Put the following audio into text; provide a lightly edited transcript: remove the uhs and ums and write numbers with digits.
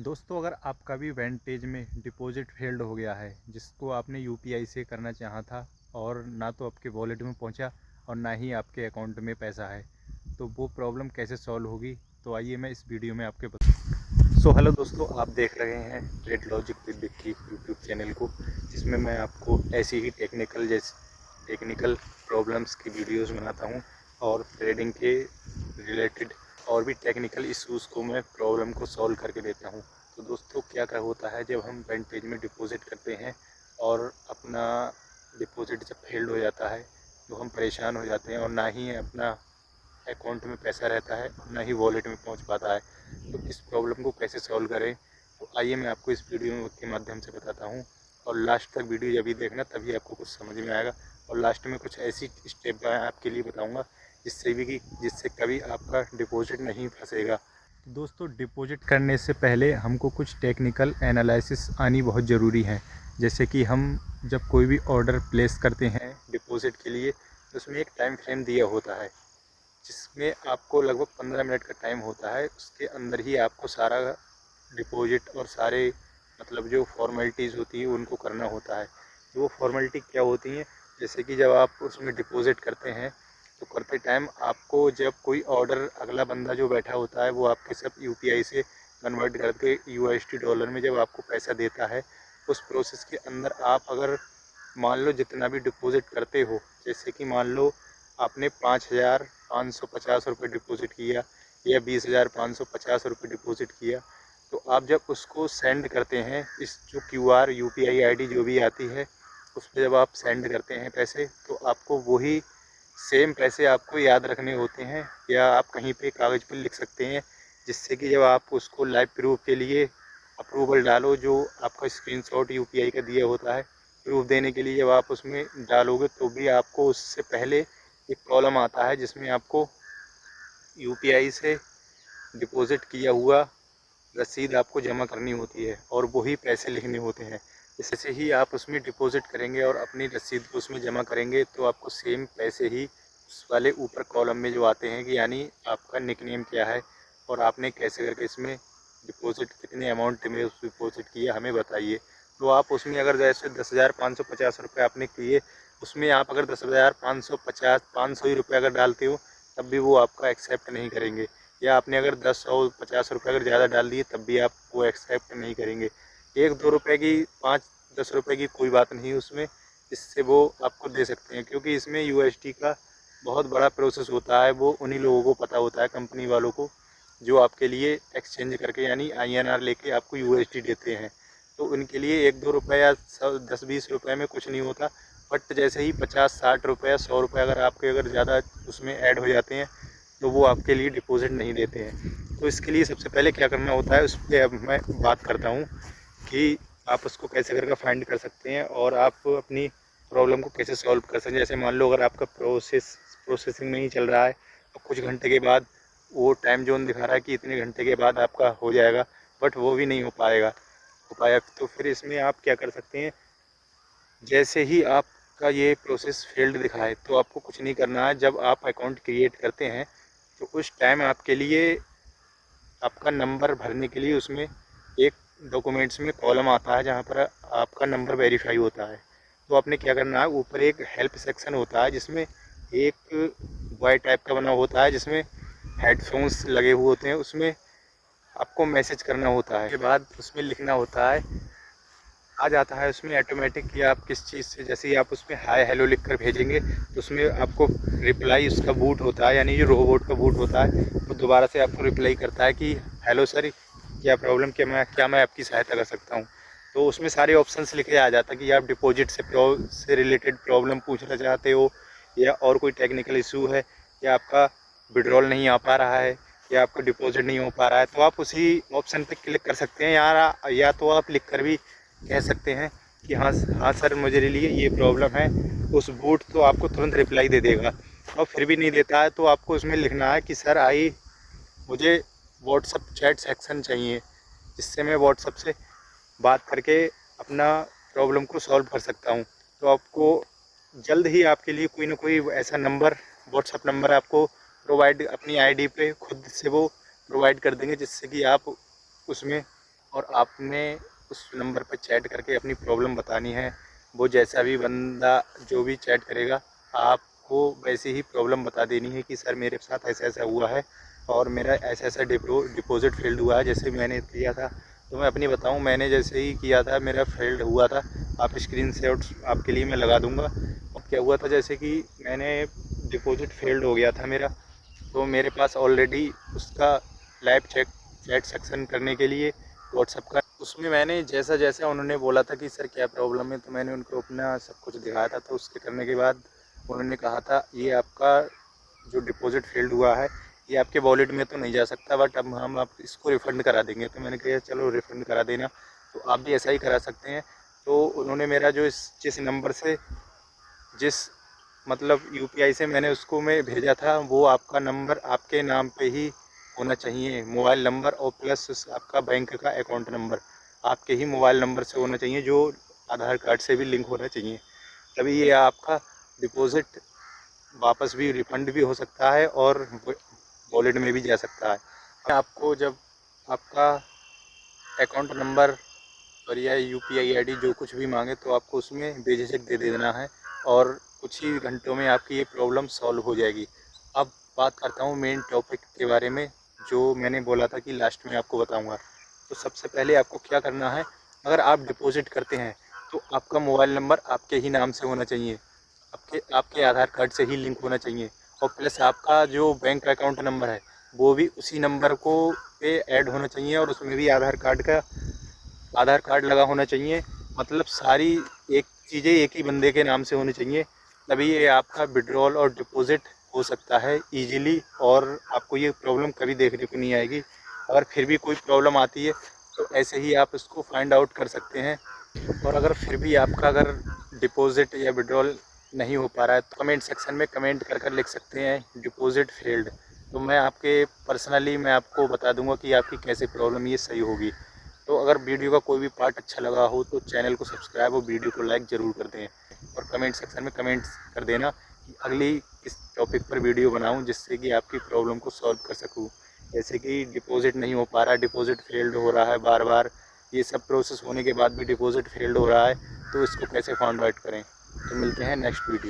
दोस्तों, अगर आपका भी वेंटेज में डिपॉजिट फेल्ड हो गया है जिसको आपने यूपीआई से करना चाहा था और ना तो आपके वॉलेट में पहुंचा और ना ही आपके अकाउंट में पैसा है, तो वो प्रॉब्लम कैसे सॉल्व होगी, तो आइए मैं इस वीडियो में आपके बता। हेलो दोस्तों, आप देख रहे हैं trade logic with Vicky YouTube channel को, जिसमें मैं आपको ऐसी ही टेक्निकल प्रॉब्लम्स की वीडियोस बनाता हूं और ट्रेडिंग के रिलेटेड और भी टेक्निकल इश्यूज़ को मैं प्रॉब्लम को सॉल्व करके देता हूं। तो दोस्तों, क्या होता है जब हम वेंटेज में डिपॉजिट करते हैं और अपना डिपॉजिट जब फेल्ड हो जाता है तो हम परेशान हो जाते हैं और ना ही अपना अकाउंट में पैसा रहता है और ना ही वॉलेट में पहुंच पाता है। तो इस प्रॉब्लम को कैसे सॉल्व करें, तो आइए मैं आपको इस वीडियो के माध्यम से बताता हूं और लास्ट तक वीडियो जब भी देखना तभी आपको कुछ समझ में आएगा। और लास्ट में कुछ ऐसी स्टेप मैं आपके लिए बताऊंगा जिससे कभी आपका डिपॉजिट नहीं फंसेगा। तो दोस्तों, डिपॉजिट करने से पहले हमको कुछ टेक्निकल एनालिसिस आनी बहुत ज़रूरी है। जैसे कि हम जब कोई भी ऑर्डर प्लेस करते हैं डिपॉजिट के लिए, तो उसमें एक टाइम फ्रेम दिया होता है जिसमें आपको लगभग 15 मिनट का टाइम होता है। उसके अंदर ही आपको सारा डिपॉजिट और सारे मतलब जो फॉर्मेलिटीज़ होती हैं उनको करना होता है। तो वो फॉर्मेलिटी क्या होती हैं, जैसे कि जब आप उसमें डिपॉजिट करते हैं तो करते टाइम आपको जब कोई ऑर्डर अगला बंदा जो बैठा होता है वो आपके सब यूपीआई से कन्वर्ट करके यूएसडी डॉलर में जब आपको पैसा देता है, उस प्रोसेस के अंदर आप अगर मान लो जितना भी डिपॉजिट करते हो, जैसे कि मान लो आपने 5,550 रुपये डिपॉजिट किया या 20,550 रुपये डिपॉजिट किया, तो आप जब उसको सेंड करते हैं, इस जो क्यूआर यूपीआई आईडी जो भी आती है उस पर जब आप सेंड करते हैं पैसे, तो आपको वही सेम पैसे आपको याद रखने होते हैं या आप कहीं पे कागज़ पर लिख सकते हैं, जिससे कि जब आप उसको लाइव प्रूफ के लिए अप्रूवल डालो, जो आपका स्क्रीनशॉट यूपीआई का दिया होता है प्रूफ देने के लिए, जब आप उसमें डालोगे तो भी आपको उससे पहले एक कॉलम आता है जिसमें आपको यूपीआई से डिपॉजिट किया हुआ रसीद आपको जमा करनी होती है और वही पैसे लिखने होते हैं। जैसे ही आप उसमें डिपॉजिट करेंगे और अपनी रसीद को उसमें जमा करेंगे तो आपको सेम पैसे ही उस वाले ऊपर कॉलम में जो आते हैं कि यानी आपका निकनेम क्या है और आपने कैसे करके इसमें डिपॉजिट कितने अमाउंट में उस डिपॉजिट किया हमें बताइए। तो आप उसमें अगर जैसे 10,550 रुपये आपने किए, उसमें आप अगर 10,550 500 ही रुपये अगर डालते हो तब भी वो आपका एक्सेप्ट नहीं करेंगे, या आपने अगर 10-150 रुपये अगर ज़्यादा डाल दिए तब भी आप वो एक्सेप्ट नहीं करेंगे। 1-2 रुपये की 5-10 रुपये की कोई बात नहीं उसमें, इससे वो आपको दे सकते हैं, क्योंकि इसमें यूएसडी का बहुत बड़ा प्रोसेस होता है। वो उन्हीं लोगों को पता होता है, कंपनी वालों को, जो आपके लिए एक्सचेंज करके यानी आईएनआर लेके आपको यूएसडी देते हैं। तो उनके लिए 1-2 रुपये या 10-20 रुपये में कुछ नहीं होता। बट जैसे ही 50-60 रुपये या 100 रुपये अगर आपके अगर ज़्यादा उसमें ऐड हो जाते हैं तो वो आपके लिए डिपॉजिट नहीं देते हैं। तो इसके लिए सबसे पहले क्या करना होता है उस पर अब मैं बात करता हूँ कि आप उसको कैसे करके फाइंड कर सकते हैं और आप अपनी प्रॉब्लम को कैसे सॉल्व कर सकते हैं। जैसे मान लो अगर आपका प्रोसेसिंग में ही चल रहा है और कुछ घंटे के बाद वो टाइम जोन दिखा रहा है कि इतने घंटे के बाद आपका हो जाएगा, बट वो भी नहीं हो पाया, तो फिर इसमें आप क्या कर सकते हैं, जैसे ही आपका ये प्रोसेस फेल्ड दिखाए तो आपको कुछ नहीं करना है। जब आप अकाउंट क्रिएट करते हैं तो उस टाइम आपके लिए आपका नंबर भरने के लिए उसमें एक डॉक्यूमेंट्स में कॉलम आता है जहाँ पर आपका नंबर वेरीफाई होता है। तो आपने क्या करना है, ऊपर एक हेल्प सेक्शन होता है जिसमें एक वाई टाइप का बना होता है जिसमें हेडफोन्स लगे हुए होते हैं, उसमें आपको मैसेज करना होता है। उसके बाद उसमें लिखना होता है, आ जाता है उसमें ऑटोमेटिक कि आप किस चीज़ से, जैसे ही आप उसमें हाय हेलो लिख कर भेजेंगे तो उसमें आपको रिप्लाई उसका बूट होता है, यानी जो रोबोट का बूट होता है वो दोबारा से आपको रिप्लाई करता है कि हेलो सर, क्या प्रॉब्लम, क्या मैं आपकी सहायता कर सकता हूँ। तो उसमें सारे ऑप्शंस लिखे आ जाता है कि आप डिपॉजिट से रिलेटेड प्रॉब्लम पूछना चाहते हो, या और कोई टेक्निकल इशू है, या आपका विड्रॉल नहीं आ पा रहा है, या आपका डिपॉजिट नहीं हो पा रहा है, तो आप उसी ऑप्शन पर क्लिक कर सकते हैं। या तो आप लिख कर भी कह सकते हैं कि हाँ हाँ सर, मुझे लिए ये प्रॉब्लम है। उस बूट तो आपको तुरंत रिप्लाई दे देगा। और फिर भी नहीं देता है तो आपको उसमें लिखना है कि सर मुझे व्हाट्सअप चैट सेक्शन चाहिए, जिससे मैं व्हाट्सअप से बात करके अपना प्रॉब्लम को सॉल्व कर सकता हूँ। तो आपको जल्द ही आपके लिए कोई ना कोई ऐसा नंबर, व्हाट्सअप नंबर आपको प्रोवाइड अपनी आईडी पे खुद से वो प्रोवाइड कर देंगे, जिससे कि आप उसमें और आपने उस नंबर पर चैट करके अपनी प्रॉब्लम बतानी है। वो जैसा भी बंदा जो भी चैट करेगा आपको वैसे ही प्रॉब्लम बता देनी है कि सर मेरे साथ ऐसा ऐसा हुआ है और मेरा ऐसा ऐसा डिपॉजिट फेल्ड हुआ है। जैसे मैंने किया था, तो मैं अपनी बताऊं, मैंने जैसे ही किया था मेरा फेल्ड हुआ था। आप स्क्रीन शॉट आपके लिए मैं लगा दूंगा। और क्या हुआ था, जैसे कि मैंने डिपॉजिट फेल्ड हो गया था मेरा, तो मेरे पास ऑलरेडी उसका लाइव चैट सेक्शन करने के लिए व्हाट्सएप का, उसमें मैंने जैसा जैसा उन्होंने बोला था कि सर क्या प्रॉब्लम है, तो मैंने उनको अपना सब कुछ दिखाया था। तो उसके करने के बाद उन्होंने कहा था ये आपका जो डिपॉजिट फेल्ड हुआ है ये आपके वॉलेट में तो नहीं जा सकता, बट अब हम आप इसको रिफ़ंड करा देंगे। तो मैंने कहा चलो रिफ़ंड करा देना, तो आप भी ऐसा ही करा सकते हैं। तो उन्होंने मेरा जो जिस नंबर से जिस मतलब यूपीआई से मैंने उसको मैं भेजा था, वो आपका नंबर आपके नाम पे ही होना चाहिए, मोबाइल नंबर और प्लस उस आपका बैंक का अकाउंट नंबर आपके ही मोबाइल नंबर से होना चाहिए, जो आधार कार्ड से भी लिंक होना चाहिए। तभी ये आपका डिपॉज़िट वापस भी रिफ़ंड भी हो सकता है और वॉलेट में भी जा सकता है। आपको जब आपका अकाउंट नंबर और या यूपीआई आईडी जो कुछ भी मांगे तो आपको उसमें बेझिझक दे देना है और कुछ ही घंटों में आपकी ये प्रॉब्लम सॉल्व हो जाएगी। अब बात करता हूँ मेन टॉपिक के बारे में, जो मैंने बोला था कि लास्ट में आपको बताऊँगा। तो सबसे पहले आपको क्या करना है, अगर आप डिपॉज़िट करते हैं तो आपका मोबाइल नंबर आपके ही नाम से होना चाहिए, आपके आपके आधार कार्ड से ही लिंक होना चाहिए। और प्लस आपका जो बैंक अकाउंट नंबर है वो भी उसी नंबर को पे ऐड होना चाहिए और उसमें भी आधार कार्ड लगा होना चाहिए। मतलब सारी एक चीज़ें एक ही बंदे के नाम से होनी चाहिए, तभी ये आपका विड्रॉल और डिपॉज़िट हो सकता है ईजीली और आपको ये प्रॉब्लम कभी देखने को नहीं आएगी। अगर फिर भी कोई प्रॉब्लम आती है तो ऐसे ही आप इसको फाइंड आउट कर सकते हैं। और अगर फिर भी आपका अगर डिपॉज़िट या विड्रॉल नहीं हो पा रहा है तो कमेंट सेक्शन में कमेंट कर कर लिख सकते हैं डिपॉज़िट फेल्ड। तो मैं आपके पर्सनली मैं आपको बता दूंगा कि आपकी कैसे प्रॉब्लम ये सही होगी। तो अगर वीडियो का कोई भी पार्ट अच्छा लगा हो तो चैनल को सब्सक्राइब और वीडियो को लाइक ज़रूर कर दें और कमेंट सेक्शन में कमेंट्स कर देना कि अगली किस टॉपिक पर वीडियो बनाऊं जिससे कि आपकी प्रॉब्लम को सॉल्व कर सकूं। जैसे कि डिपॉज़िट नहीं हो पा रहा है, डिपॉज़िट फेल्ड हो रहा है बार बार, ये सब प्रोसेस होने के बाद भी डिपॉज़िट फेल्ड हो रहा है, तो इसको कैसे फाइंड आउट करें। तो मिलते हैं नेक्स्ट वीडियो।